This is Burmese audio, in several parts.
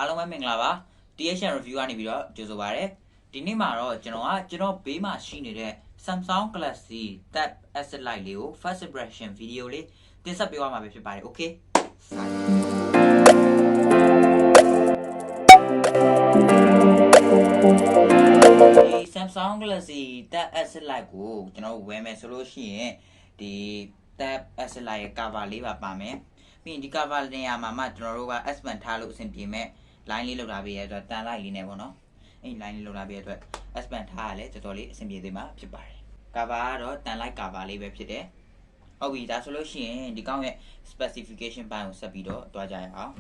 အားလုံးပဲမင်္ဂလာပါ THN review ကနေပြီးတော့ကြိုဆိုပါရစေဒီနေ့မှာတော့ကျွန်တော်ဘေးမှာရှိနေတဲ့ Samsung Galaxy Tab S6 Lite လေးကို first impression video လေးတင်ဆက်ပေးသွားမှာပဲဖြစ်ပါတယ် okay ဒီ Samsung Galaxy Tab S6 Lite ကိုကျွန်တော်ဝယ်မယ်ဆိုလို့ရှိရင်ဒီ Tab S6 Lite ရဲ့ cover လေးပါမယ်ပြီးရင်ဒီ cover နေရာမှာမှကျွန်တော်တို့က S Pen ထားလို့အဆင်ပြေမဲ့ line လေးလောက်လာပေးရတဲ့အတွက်တန်လိုက်လေးနဲ့ပေါ့နော်အဲ့ line လေးလောက်လာပေးရတဲ့အတွက် S Pen ထားရလဲတော်တော်လေးအဆင်ပြေသေးမှာဖြစ်ပါတယ် cover ကတော့တန်လိုက် cover လေးပဲဖြစ်တယ်ဟုတ်ပြီဒါဆိုလို့ရှိရင်ဒီကောင်းရဲ့ specification ဘိုင်းကိုဆက်ပြီးတော့တွားကြရအောင်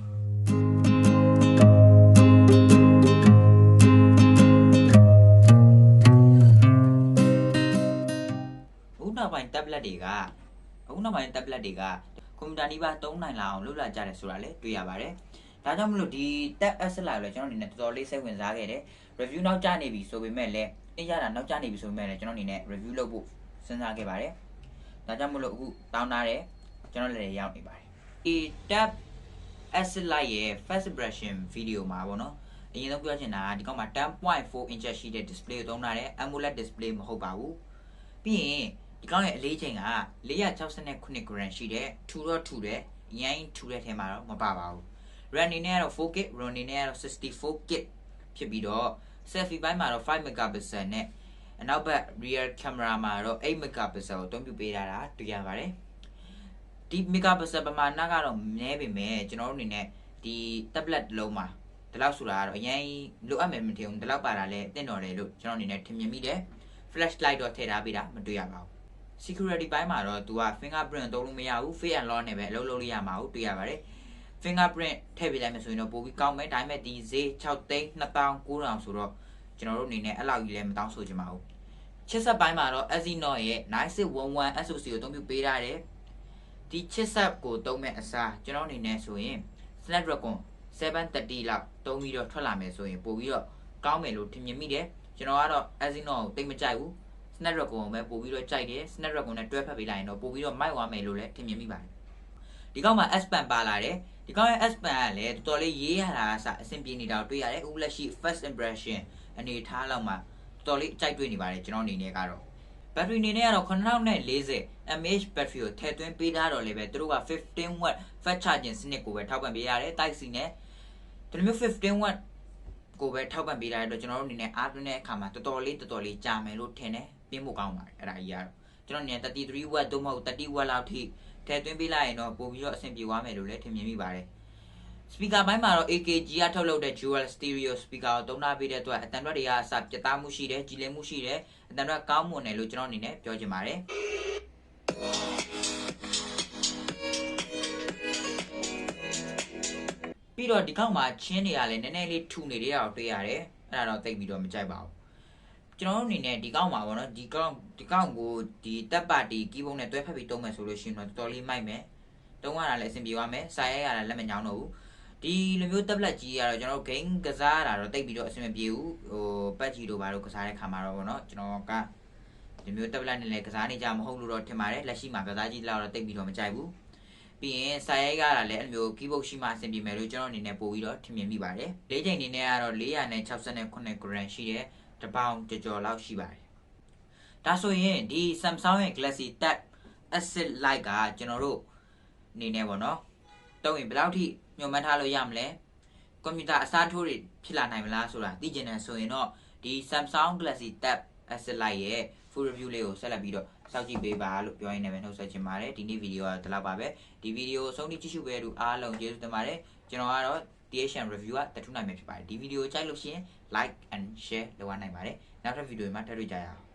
အခုနောက်ပိုင်း tablet တွေကကွန်ပျူတာနီးပါးသုံးနိုင်လာအောင်လုပ်လာကြတယ်ဆိုတာလည်းတွေ့ရပါတယ်ဒါကြောင့်မလို့ဒီ Tab S6 Lite ကိုကျွန်တော်အနေနဲ့တော်တော်လေးစိတ်ဝင်စားခဲ့တယ် review နောက်ကျနေပြီဆိုပေမဲ့လည်းတင်ရတာနောက်ကျနေပြီဆိုပေမဲ့လည်းကျွန်တော်အနေနဲ့ review လုပ်ဖို့စဉ်းစားခဲ့ပါတယ်ဒါကြောင့်မလို့အခုတောင်းထားတယ်ကျွန်တော်လည်းရောက်နေပါတယ်ဒီ Tab S6 Lite ရဲ့ first impression video မှာပေါ့နော်အရင်ဆုံးပြောချင်တာကဒီကောင်မှာ 10.4 inch ရှိတဲ့ display ကိုသုံးထားတယ် AMOLED display မဟုတ်ပါဘူးပြီးရင်ဒီကောင်းရဲ့အလေးချိန်က469 gram ရှိတဲ့ထူတော့ထူတယ်အရင်ထူတဲ့ထဲမှာတော့မပါပါဘူး RAM အနေနဲ့ကတော့ 4GB ROM အနေနဲ့ကတော့ 64GB ဖြစ်ပြီးတော့ selfie ဘိုင်းမှာတော့5 megapixel နဲ့အနောက်ဘက် rear camera မှာတော့8 megapixel ကိုအသုံးပြုပေးထားတာတွေ့ရပါတယ်ဒီ megapixel ပမာဏကတော့နည်းပေမဲ့ကျွန်တော်တို့အနေနဲ့ဒီ tablet လုံးမှာဒီလောက်ဆိုတာကတော့အရင်လိုအပ်မယ်မထင်ဘူးဒီလောက်ပါတာလည်းတင့်တော်တယ်လို့ကျွန်တော်အနေနဲ့ထင်မြင်မိတယ် flashlight တော့ထည့်ထားပေးတာမတွေ့ရပါဘူး security ဘိုင်းမှာတော့သူက fingerprint သုံးလို့မရဘူး face unlock နဲ့ပဲအလုပ်လုပ်လို့ရမှာကိုတွေ့ရပါတယ် fingerprint ထည့်ပေးလိုက်မယ်ဆိုရင်တော့ပိုပြီးကောင်းမယ်ဒါပေမဲ့ဒီဈေး6သိန်း2900ဆိုတော့ကျွန်တော်တို့အနေနဲ့အဲ့လောက်ကြီးလည်းမတောင်းဆိုချင်ပါဘူးချစ်ဆက်ပိုင်းမှာတော့ Exynos ရဲ့ 9611 SoC ကိုအသုံးပြုပေးထားတယ်ဒီချစ်ဆက်ကိုသုံးမဲ့အစားကျွန်တော်အနေနဲ့ဆိုရင် snapdragon 730လောက်သုံးပြီးတော့ထွက်လာမယ်ဆိုရင်ပိုပြီးတော့ကောင်းမယ်လို့ထင်မြင်မိတယ်ကျွန်တော်ကတော့ Exynos ကိုတိတ်မကြိုက်ဘူး snapdragon ကိုပဲပိုပြီးတော့ကြိုက်တယ် snapdragon နဲ့တွဲဖက်ပေးလိုက်ရင်တော့ပိုပြီးတော့မိုက်သွားမယ်လို့လည်းထင်မြင်မိပါတယ်ဒီကောင်မှာ S Pen ပါလာတယ်ဒီကောင်ရဲ့ S Pen ကလည်းတော်တော်လေးရေးရတာအဆင်ပြေနေတာကိုတွေ့ရတယ်အခုလက်ရှိ first impression အနေထားလောက်မှာတော်တော်လေးကြိုက်တွေ့နေပါတယ်ကျွန်တော်အနေနဲ့ကတော့ battery အနေနဲ့ကတော့9040 mAh battery ကိုထည့်သွင်းပေးထားတော့လည်းပဲသူတို့က 15W fast charging စနစ်ကိုပဲထောက်ပံ့ပေးရတယ် Type C နဲ့ဒီလိုမျိုး 15W ကိုပဲထောက်ပံ့ပေးထားတဲ့အတွက်ကျွန်တော်တို့အနေနဲ့အားသွင်းတဲ့အခါမှာတော်တော်လေးကြာမယ်လို့ထင်တယ်ပြင်းဖို့ကောင်းပါတယ်အဲ့ဒါကြီးကတော့ကျွန်တော်အနေနဲ့ 33W သို့မဟုတ် 30W လောက်ထိထည့်သွင်းပေးလိုက်ရင်တော့ပိုပြီးတော့အဆင်ပြေသွားမယ်လို့လည်းထင်မြင်မိပါတယ် speaker ဘိုင်းမှာတော့ AKG ကထုတ်လုပ်တဲ့ dual stereo speaker ကိုသုံးထားပေးတဲ့အတွက်အတန်ထွက်တွေကအစပြတ်သားမှုရှိတယ်ကြည်လင်မှုရှိတယ်အတန်ထွက်ကောင်းမွန်တယ်လို့ကျွန်တော်အနေနဲ့ပြောချင်ပါတယ်ပြီးတော့ဒီကောက်မှာချင်းတွေကလည်းနည်းနည်းလေးထူနေတဲ့အတွေ့ရတယ်အဲ့ဒါတော့သိပ်ပြီးတော့မကြိုက်ပါဘူးကျွန်တော်တို့အနေနဲ့ဒီကောက်မှာပေါ့နော်ဒီကောက်ကိုဒီ tab party keyboard နဲ့တွဲဖက်ပြီးသုံးမယ်ဆိုလို့ရှိရင်တော့တော်တော်လေးမိုက်မယ်သုံးရတာလည်းအဆင်ပြေသွားမယ်စာရိုက်ရတာလက်မညောင်းတော့ဘူးဒီလိုမျိုး tablet ကြီးကတော့ကျွန်တော်တို့ game ကစားရတာတော့တိတ်ပြီးတော့အဆင်မပြေဘူးဟို patch ကြီးတို့ဘာလို့ကစားတဲ့ခါမှာတော့ပေါ့နော်ကျွန်တော်ကဒီမျိုး tablet နဲ့လည်းကစားနေကြမဟုတ်လို့တော့ထင်ပါတယ်လက်ရှိမှာကစားကြည့်လောက်တော့တိတ်ပြီးတော့မကြိုက်ဘူးပြီးရင်စာရိုက်ရတာလည်းအဲ့လိုမျိုး keyboard ရှိမှအဆင်ပြေမယ်လို့ကျွန်တော်အနေနဲ့ပို့ပြီးတော့ထင်မြင်မိပါတယ်လေးချိန်အနေနဲ့ကတော့469 gram ရှိတဲ့တပေါင်ကြော်လောက်ရှိပါတယ်ဒါဆိုရင်ဒီ Samsung ရဲ့ Galaxy Tab S6 Lite ကကျွန်တော်တို့အနေနဲ့ပေါ့နော်တုံးရင်ဘယ်လောက်ထိညွှန်မှန်းထားလို့ရမလဲကွန်ပျူတာအစားထိုးတွေဖြစ်လာနိုင်မလားဆိုတာသိချင်တယ်ဆိုရင်တော့ဒီ Samsung Galaxy Tab S6 Lite ရဲ့ full review လေးကိုဆက်လက်ပြီးတော့စောင့်ကြည့်ပေးပါလို့ပြောရင်းနဲ့ပဲနှုတ်ဆက်ချင်ပါတယ်ဒီနေ့ဗီဒီယိုကတော့ဒီလောက်ပါပဲဒီဗီဒီယိုအဆုံးထိကြည့်ရှုပေးတဲ့အားလုံးကျေးဇူးတင်ပါတယ်ကျွန်တော်ကတော့ THN review ကတထူးနိုင်မှာဖြစ်ပါတယ်ဒီဗီဒီယိုကြိုက်လို့ရှိရင် like and share လုပ်နိုင်ပါတယ်နောက်ထပ်ဗီဒီယိုမှာထပ်တွေ့ကြရအောင်